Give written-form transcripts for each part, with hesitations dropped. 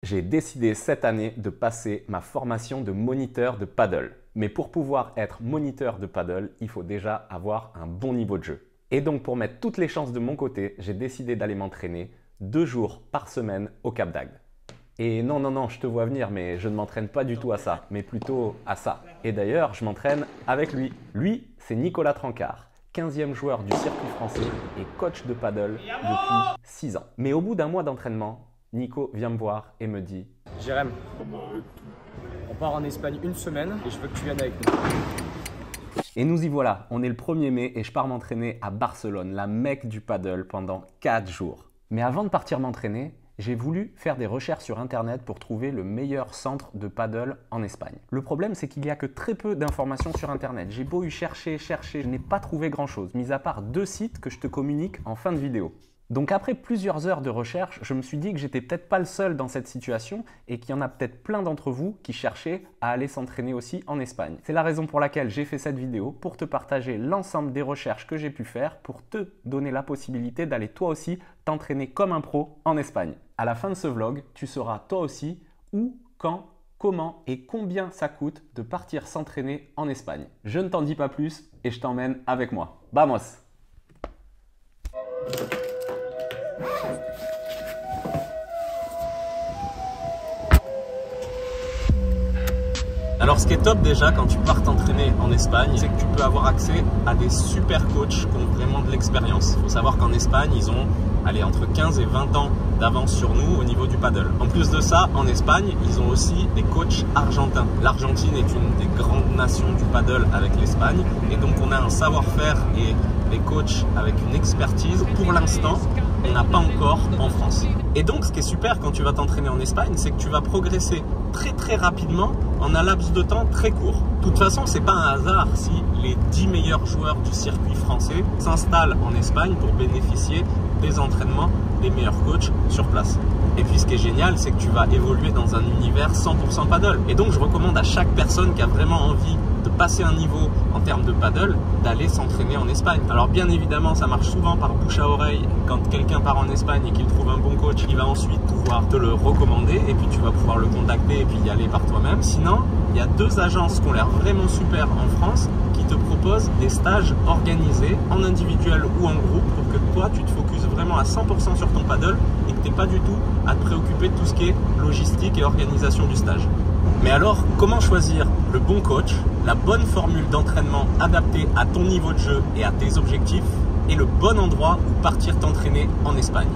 J'ai décidé cette année de passer ma formation de moniteur de paddle. Mais pour pouvoir être moniteur de paddle, il faut déjà avoir un bon niveau de jeu. Et donc pour mettre toutes les chances de mon côté, j'ai décidé d'aller m'entraîner 2 jours par semaine au Cap d'Agde. Et non, je te vois venir, mais je ne m'entraîne pas du tout à ça, mais plutôt à ça. Et d'ailleurs, je m'entraîne avec lui. Lui, c'est Nicolas Trancard, 15e joueur du circuit français et coach de paddle depuis 6 ans. Mais au bout d'un mois d'entraînement, Nico vient me voir et me dit « Jérém, on part en Espagne une semaine et je veux que tu viennes avec nous. » Et nous y voilà, on est le 1er mai et je pars m'entraîner à Barcelone, la Mecque du paddle, pendant 4 jours. Mais avant de partir m'entraîner, j'ai voulu faire des recherches sur internet pour trouver le meilleur centre de paddle en Espagne. Le problème, c'est qu'il n'y a que très peu d'informations sur internet. J'ai beau y chercher, je n'ai pas trouvé grand chose, mis à part 2 sites que je te communique en fin de vidéo. Donc après plusieurs heures de recherche, je me suis dit que j'étais peut-être pas le seul dans cette situation et qu'il y en a peut-être plein d'entre vous qui cherchaient à aller s'entraîner aussi en Espagne. C'est la raison pour laquelle j'ai fait cette vidéo, pour te partager l'ensemble des recherches que j'ai pu faire pour te donner la possibilité d'aller toi aussi t'entraîner comme un pro en Espagne. À la fin de ce vlog, tu sauras toi aussi où, quand, comment et combien ça coûte de partir s'entraîner en Espagne. Je ne t'en dis pas plus et je t'emmène avec moi. Vamos! Alors ce qui est top déjà quand tu pars t'entraîner en Espagne, c'est que tu peux avoir accès à des super coachs qui ont vraiment de l'expérience. Il faut savoir qu'en Espagne, ils ont entre 15 et 20 ans d'avance sur nous au niveau du paddle. En plus de ça, en Espagne, ils ont aussi des coachs argentins. L'Argentine est une des grandes nations du paddle avec l'Espagne et donc on a un savoir-faire et des coachs avec une expertise. Pour l'instant, on n'a pas encore en France. Et donc ce qui est super quand tu vas t'entraîner en Espagne, c'est que tu vas progresser très rapidement en un laps de temps très court. De toute façon, c'est pas un hasard si les 10 meilleurs joueurs du circuit français s'installent en Espagne pour bénéficier des entraînements des meilleurs coachs sur place. Et puis ce qui est génial, c'est que tu vas évoluer dans un univers 100% paddle. Et donc je recommande à chaque personne qui a vraiment envie de passer un niveau en termes de paddle, d'aller s'entraîner en Espagne. Alors bien évidemment, ça marche souvent par bouche à oreille. Quand quelqu'un part en Espagne et qu'il trouve un bon coach, il va ensuite pouvoir te le recommander et puis tu vas pouvoir le contacter et puis y aller par toi-même. Sinon, il y a 2 agences qui ont l'air vraiment super en France qui te proposent des stages organisés en individuel ou en groupe pour que toi, tu te focuses vraiment à 100% sur ton paddle et que tu n'aies pas du tout à te préoccuper de tout ce qui est logistique et organisation du stage. Mais alors, comment choisir le bon coach, la bonne formule d'entraînement adaptée à ton niveau de jeu et à tes objectifs et le bon endroit où partir t'entraîner en Espagne?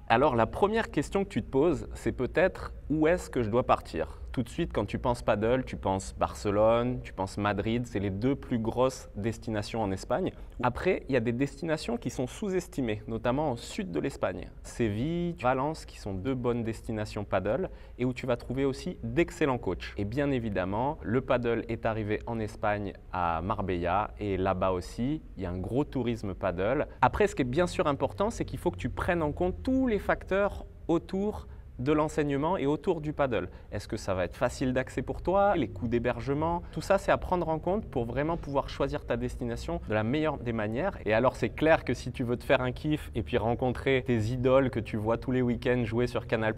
Alors la première question que tu te poses, c'est peut-être où est-ce que je dois partir? Tout de suite, quand tu penses paddle, tu penses Barcelone, tu penses Madrid, c'est les 2 plus grosses destinations en Espagne. Après, il y a des destinations qui sont sous-estimées, notamment au sud de l'Espagne. Séville, Valence, qui sont 2 bonnes destinations paddle et où tu vas trouver aussi d'excellents coachs. Et bien évidemment, le paddle est arrivé en Espagne à Marbella et là-bas aussi, il y a un gros tourisme paddle. Après, ce qui est bien sûr important, c'est qu'il faut que tu prennes en compte tous les facteurs autour de l'enseignement et autour du paddle. Est-ce que ça va être facile d'accès pour toi? Les coûts d'hébergement? Tout ça, c'est à prendre en compte pour vraiment pouvoir choisir ta destination de la meilleure des manières. Et alors, c'est clair que si tu veux te faire un kiff et puis rencontrer tes idoles que tu vois tous les week-ends jouer sur Canal+,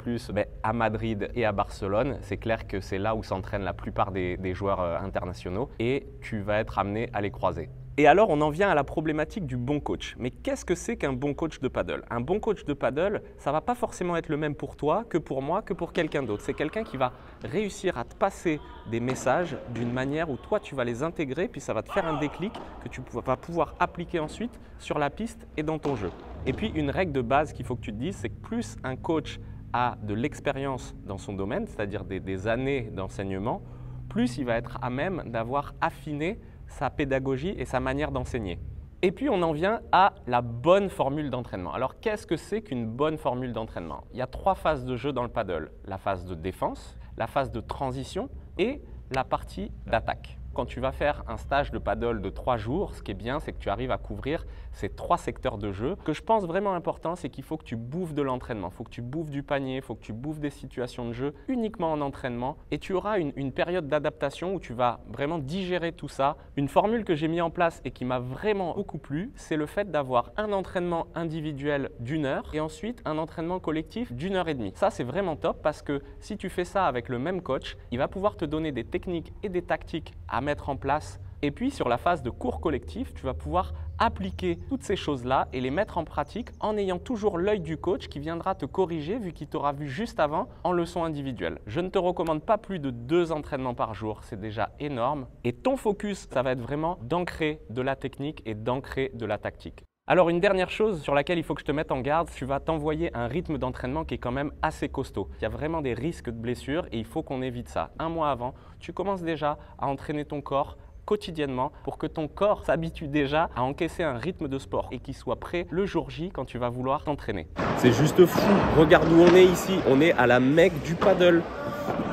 à Madrid et à Barcelone, c'est clair que c'est là où s'entraînent la plupart des joueurs internationaux et tu vas être amené à les croiser. Et alors, on en vient à la problématique du bon coach. Mais qu'est-ce que c'est qu'un bon coach de paddle? Un bon coach de paddle, ça ne va pas forcément être le même pour toi, que pour moi, que pour quelqu'un d'autre. C'est quelqu'un qui va réussir à te passer des messages d'une manière où toi, tu vas les intégrer, puis ça va te faire un déclic que tu vas pouvoir appliquer ensuite sur la piste et dans ton jeu. Et puis, une règle de base qu'il faut que tu te dises, c'est que plus un coach a de l'expérience dans son domaine, c'est-à-dire des années d'enseignement, plus il va être à même d'avoir affiné sa pédagogie et sa manière d'enseigner. Et puis on en vient à la bonne formule d'entraînement. Alors qu'est-ce que c'est qu'une bonne formule d'entraînement? Il y a 3 phases de jeu dans le paddle. La phase de défense, la phase de transition et la partie d'attaque. Quand tu vas faire un stage de paddle de 3 jours, ce qui est bien, c'est que tu arrives à couvrir ces 3 secteurs de jeu. Ce que je pense vraiment important, c'est qu'il faut que tu bouffes de l'entraînement. Il faut que tu bouffes du panier, il faut que tu bouffes des situations de jeu uniquement en entraînement. Et tu auras une période d'adaptation où tu vas vraiment digérer tout ça. Une formule que j'ai mis en place et qui m'a vraiment beaucoup plu, c'est le fait d'avoir un entraînement individuel d'1 heure et ensuite un entraînement collectif d'1 heure et demie. Ça, c'est vraiment top parce que si tu fais ça avec le même coach, il va pouvoir te donner des techniques et des tactiques à mettre en place. Et puis sur la phase de cours collectif, tu vas pouvoir appliquer toutes ces choses-là et les mettre en pratique en ayant toujours l'œil du coach qui viendra te corriger vu qu'il t'aura vu juste avant en leçon individuelle. Je ne te recommande pas plus de 2 entraînements par jour, c'est déjà énorme. Et ton focus, ça va être vraiment d'ancrer de la technique et d'ancrer de la tactique. Alors une dernière chose sur laquelle il faut que je te mette en garde, tu vas t'envoyer un rythme d'entraînement qui est quand même assez costaud. Il y a vraiment des risques de blessures et il faut qu'on évite ça. 1 mois avant, tu commences déjà à entraîner ton corps quotidiennement pour que ton corps s'habitue déjà à encaisser un rythme de sport et qu'il soit prêt le jour J quand tu vas vouloir t'entraîner. C'est juste fou, regarde où on est ici, on est à la Mecque du paddle.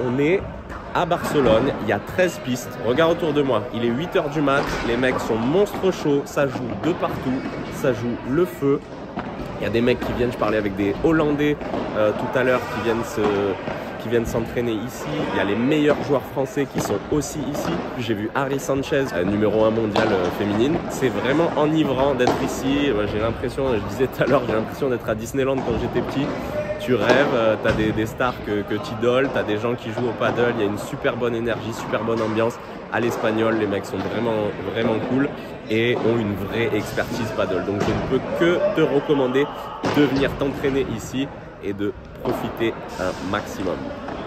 On est à Barcelone, il y a 13 pistes, regarde autour de moi, il est 8 h du mat, les mecs sont monstres chauds, ça joue de partout, ça joue le feu. Il y a des mecs qui viennent, je parlais avec des Hollandais tout à l'heure qui viennent s'entraîner ici. Il y a les meilleurs joueurs français qui sont aussi ici. J'ai vu Harry Sanchez, numéro 1 mondial féminine. C'est vraiment enivrant d'être ici. J'ai l'impression, je disais tout à l'heure, j'ai l'impression d'être à Disneyland quand j'étais petit. Tu rêves, tu as des stars que tu idoles, tu as des gens qui jouent au paddle, il y a une super bonne énergie, super bonne ambiance. À l'espagnol, les mecs sont vraiment cool et ont une vraie expertise paddle. Donc je ne peux que te recommander de venir t'entraîner ici et de profiter un maximum.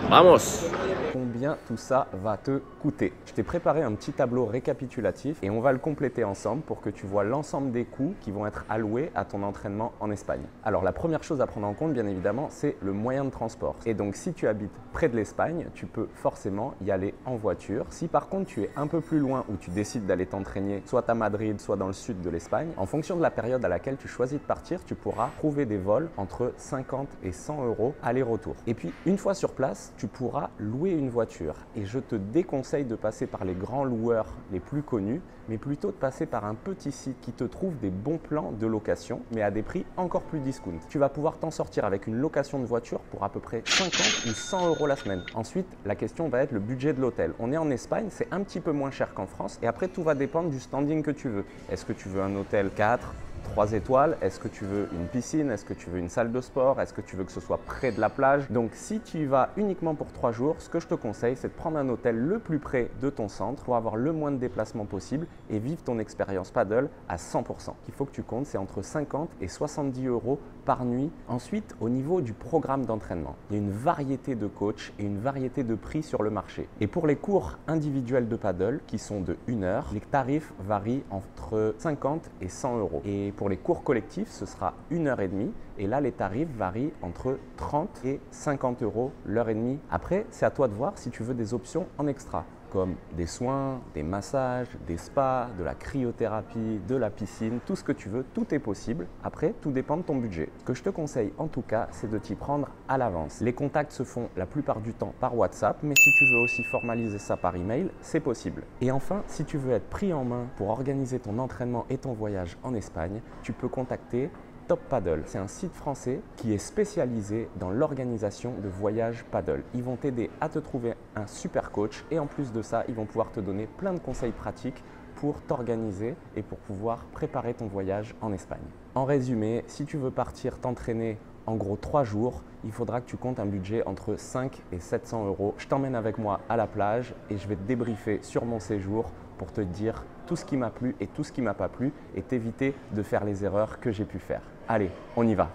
Vamos! Combien tout ça va te coûter? Je t'ai préparé un petit tableau récapitulatif et on va le compléter ensemble pour que tu vois l'ensemble des coûts qui vont être alloués à ton entraînement en Espagne. Alors la première chose à prendre en compte, bien évidemment, c'est le moyen de transport. Et donc si tu habites près de l'Espagne, tu peux forcément y aller en voiture. Si par contre tu es un peu plus loin ou tu décides d'aller t'entraîner soit à Madrid, soit dans le sud de l'Espagne, en fonction de la période à laquelle tu choisis de partir, tu pourras trouver des vols entre 50 et 100 € aller-retour. Et puis une fois sur place, tu pourras louer une voiture. Et je te déconseille de passer par les grands loueurs les plus connus, mais plutôt de passer par un petit site qui te trouve des bons plans de location, mais à des prix encore plus discount. Tu vas pouvoir t'en sortir avec une location de voiture pour à peu près 50 ou 100 € la semaine. Ensuite, la question va être le budget de l'hôtel. On est en Espagne, c'est un petit peu moins cher qu'en France. Et après, tout va dépendre du standing que tu veux. Est-ce que tu veux un hôtel 4 3 étoiles, est-ce que tu veux une piscine, est-ce que tu veux une salle de sport, est-ce que tu veux que ce soit près de la plage? Donc si tu y vas uniquement pour 3 jours, ce que je te conseille, c'est de prendre un hôtel le plus près de ton centre pour avoir le moins de déplacements possible et vivre ton expérience paddle à 100%. Ce qu'il faut que tu comptes, c'est entre 50 et 70 € par nuit. Ensuite, au niveau du programme d'entraînement, il y a une variété de coachs et une variété de prix sur le marché. Et pour les cours individuels de paddle, qui sont de 1 heure, les tarifs varient entre 50 et 100 €. Et pour les cours collectifs, ce sera 1 heure et demie. Et là, les tarifs varient entre 30 et 50 € l'heure et demie. Après, c'est à toi de voir si tu veux des options en extra, comme des soins, des massages, des spas, de la cryothérapie, de la piscine, tout ce que tu veux, tout est possible. Après, tout dépend de ton budget. Ce que je te conseille en tout cas, c'est de t'y prendre à l'avance. Les contacts se font la plupart du temps par WhatsApp, mais si tu veux aussi formaliser ça par email, c'est possible. Et enfin, si tu veux être pris en main pour organiser ton entraînement et ton voyage en Espagne, tu peux contacter Top Paddle. C'est un site français qui est spécialisé dans l'organisation de voyages paddle. Ils vont t'aider à te trouver un super coach et en plus de ça, ils vont pouvoir te donner plein de conseils pratiques pour t'organiser et pour pouvoir préparer ton voyage en Espagne. En résumé, si tu veux partir t'entraîner en gros 3 jours, il faudra que tu comptes un budget entre 5 et 700 €. Je t'emmène avec moi à la plage et je vais te débriefer sur mon séjour pour te dire tout ce qui m'a plu et tout ce qui m'a pas plu et t'éviter de faire les erreurs que j'ai pu faire. Allez, on y va!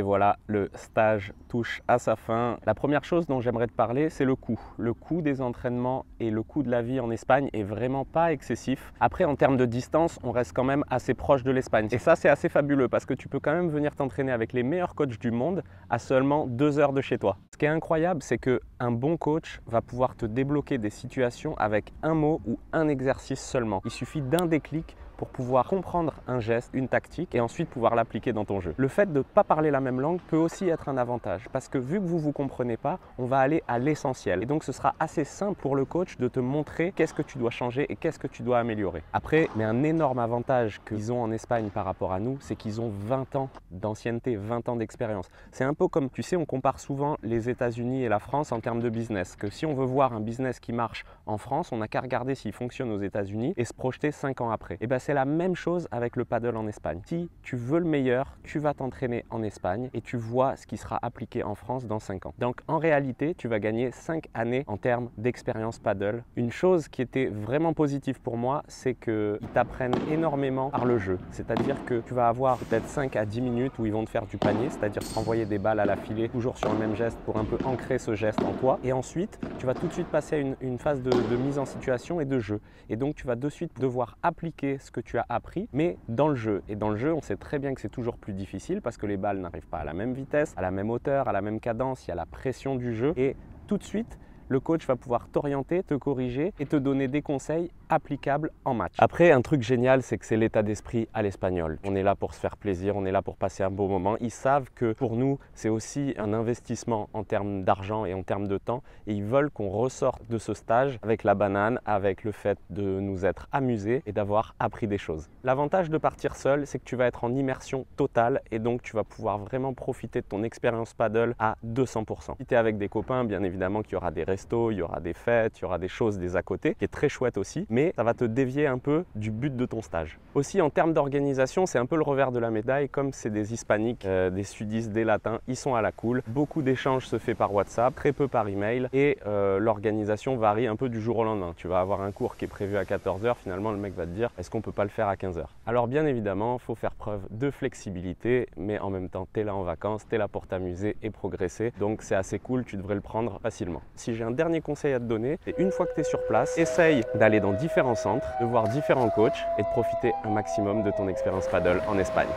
Et voilà, le stage touche à sa fin. La première chose dont j'aimerais te parler, c'est le coût. Le coût des entraînements et le coût de la vie en Espagne est vraiment pas excessif. Après, en termes de distance, on reste quand même assez proche de l'Espagne. Et ça, c'est assez fabuleux parce que tu peux quand même venir t'entraîner avec les meilleurs coachs du monde à seulement 2 heures de chez toi. Ce qui est incroyable, c'est qu'un bon coach va pouvoir te débloquer des situations avec un mot ou un exercice seulement. Il suffit d'un déclic pour pouvoir comprendre un geste, une tactique et ensuite pouvoir l'appliquer dans ton jeu. Le fait de ne pas parler la même langue peut aussi être un avantage parce que vu que vous ne vous comprenez pas, on va aller à l'essentiel. Et donc ce sera assez simple pour le coach de te montrer qu'est-ce que tu dois changer et qu'est-ce que tu dois améliorer. Après, mais un énorme avantage qu'ils ont en Espagne par rapport à nous, c'est qu'ils ont 20 ans d'ancienneté, 20 ans d'expérience. C'est un peu comme, tu sais, on compare souvent les États-Unis et la France en termes de business. Que si on veut voir un business qui marche en France, on n'a qu'à regarder s'il fonctionne aux États-Unis et se projeter 5 ans après. Et bien, c'est la même chose avec le paddle en Espagne. Si tu veux le meilleur, tu vas t'entraîner en Espagne et tu vois ce qui sera appliqué en France dans 5 ans. Donc en réalité, tu vas gagner 5 années en termes d'expérience paddle. Une chose qui était vraiment positive pour moi, c'est qu'ils t'apprennent énormément par le jeu. C'est-à-dire que tu vas avoir peut-être 5 à 10 minutes où ils vont te faire du panier, c'est-à-dire envoyer des balles à la filée, toujours sur le même geste pour un peu ancrer ce geste en toi. Et ensuite, tu vas tout de suite passer à une phase de mise en situation et de jeu. Et donc, tu vas de suite devoir appliquer ce que tu as appris, mais dans le jeu. Et dans le jeu, on sait très bien que c'est toujours plus difficile parce que les balles n'arrivent pas à la même vitesse, à la même hauteur, à la même cadence, il y a la pression du jeu. Et tout de suite, le coach va pouvoir t'orienter, te corriger et te donner des conseils applicables en match. Après, un truc génial, c'est que c'est l'état d'esprit à l'espagnol. On est là pour se faire plaisir, on est là pour passer un beau moment. Ils savent que pour nous, c'est aussi un investissement en termes d'argent et en termes de temps. Et ils veulent qu'on ressorte de ce stage avec la banane, avec le fait de nous être amusés et d'avoir appris des choses. L'avantage de partir seul, c'est que tu vas être en immersion totale et donc tu vas pouvoir vraiment profiter de ton expérience paddle à 200%. Si tu es avec des copains, bien évidemment qu'il y aura des il y aura des fêtes, il y aura des choses des à côté, qui est très chouette aussi, mais ça va te dévier un peu du but de ton stage. Aussi, en termes d'organisation, c'est un peu le revers de la médaille, comme c'est des hispaniques, des sudistes, des latins, ils sont à la cool. Beaucoup d'échanges se fait par WhatsApp, très peu par email, et l'organisation varie un peu du jour au lendemain. Tu vas avoir un cours qui est prévu à 14 h, finalement le mec va te dire, est-ce qu'on peut pas le faire à 15 h? Alors bien évidemment, il faut faire preuve de flexibilité, mais en même temps, tu es là en vacances, tu es là pour t'amuser et progresser, donc c'est assez cool, tu devrais le prendre facilement. Si j'ai un dernier conseil à te donner, c'est une fois que tu es sur place, essaye d'aller dans différents centres, de voir différents coachs et de profiter un maximum de ton expérience paddle en Espagne.